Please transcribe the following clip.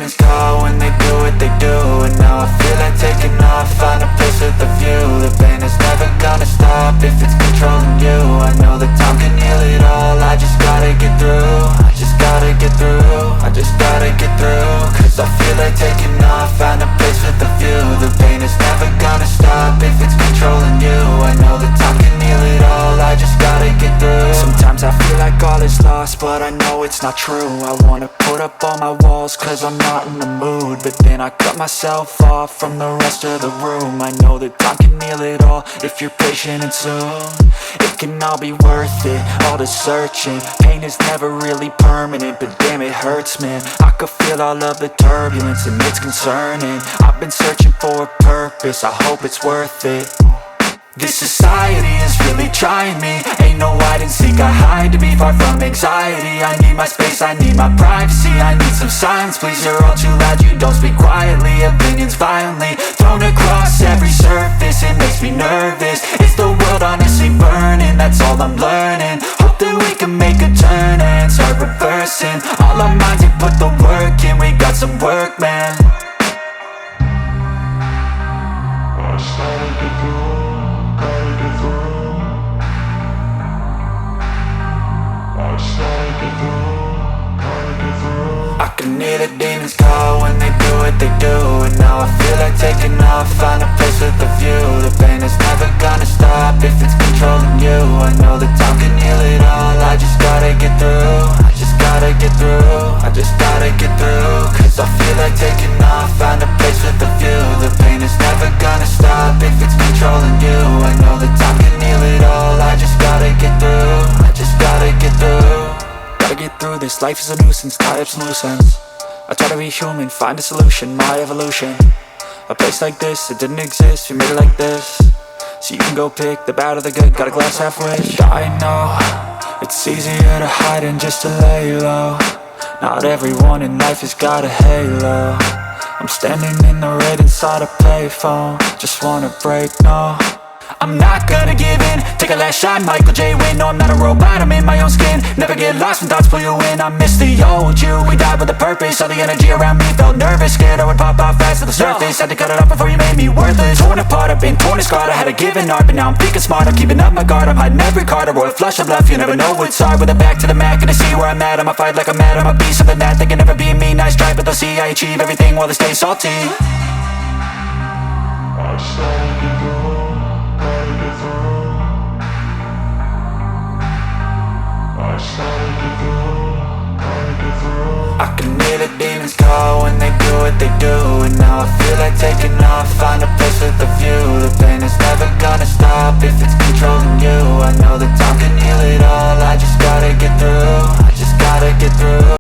demons call when they do what they do. And now I feel like taking off, find a place with a view. The pain is never gonna stop if it's controlling you. I know that time can heal it all, I just gotta get through. I just gotta get through, I just gotta get through. Cause I feel like taking off, find a place with a view. The pain is never gonna stop if it's controlling you. I know that time can heal it all, I just gotta get through. Sometimes I feel like all is lost, but I know it's not true. I wanna put up all my walls cause I'm not in the mood, but then I cut myself off from the rest of the room. I know that time can heal it all if you're patient and soon. It can all be worth it, all the searching. Pain is never really permanent, but damn it hurts, man. I could feel all of the turbulence and it's concerning. I've been searching for a purpose, I hope it's worth it. This society is really trying me. Ain't no hide and seek, I hide to be far from anxiety. I need my space, I need my privacy. I need some silence, please, you're all too loud. You don't speak quietly, opinions violently thrown across every surface. It makes me nervous, it's the world honestly burning. That's all I'm learning, hope that we can make a turn and start reversing. All our minds, we put the work in, we got some work, man. I started to go. I can hear the demons call when they do what they do. And now I feel like taking off, find a place with a view. The pain is never gonna stop if it's controlling you. I know that time can heal it all, I just gotta get through. I just gotta get through, I just gotta get through. Cause I feel like taking off, find a place with a view. The pain is never gonna stop if it's controlling you. I know that time can heal it all, I just gotta get through. I just gotta get through. Gotta get through this, life is a nuisance, tie up some loose ends. I try to be human, find a solution, my evolution. A place like this, it didn't exist, we made it like this. So you can go pick the bad or the good, got a glass halfway. I know, it's easier to hide than just to lay low. Not everyone in life has got a halo. I'm standing in the red inside a payphone, just wanna break, no. I'm not gonna give in, take a last shot, Michael J. Win. No, I'm not a robot, I'm in my own skin. Never get lost when thoughts pull you in. I miss the old you, we died with a purpose. All the energy around me felt nervous, scared I would pop off fast to the surface. Had to cut it off before you made me worthless. Torn apart, I've been torn and scarred. I had a given art, but now I'm thinking smart. I'm keeping up my guard, I'm hiding every card. A royal flush of love, you never know what's hard. With a back to the mat, gonna see where I'm at. I'ma fight like I'm mad, I'ma be something that they can never be me. Nice try, but they'll see I achieve everything while they stay salty. I started to go. I can hear the demons call when they do what they do. And now I feel like taking off, find a place with a view. The pain is never gonna stop if it's controlling you. I know that time can heal it all,